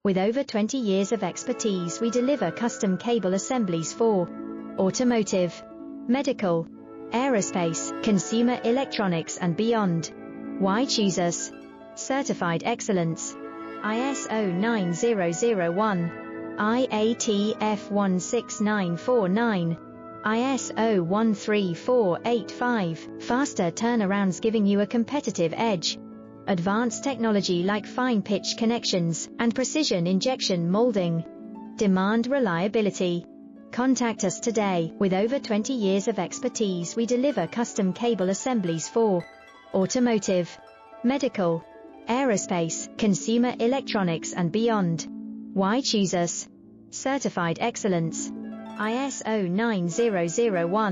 With over 20 years of expertise, we deliver custom cable assemblies for automotive, medical, aerospace, consumer electronics and beyond. Why choose us? Certified excellence. ISO 9001, IATF 16949, ISO 13485. Faster turnarounds giving you a competitive edge. Advanced technology like fine pitch connections and precision injection molding. Demand reliability. Contact us today. With over 20 years of expertise, we deliver custom cable assemblies for automotive, medical, aerospace, consumer electronics and beyond. Why choose us? Certified excellence. ISO 9001.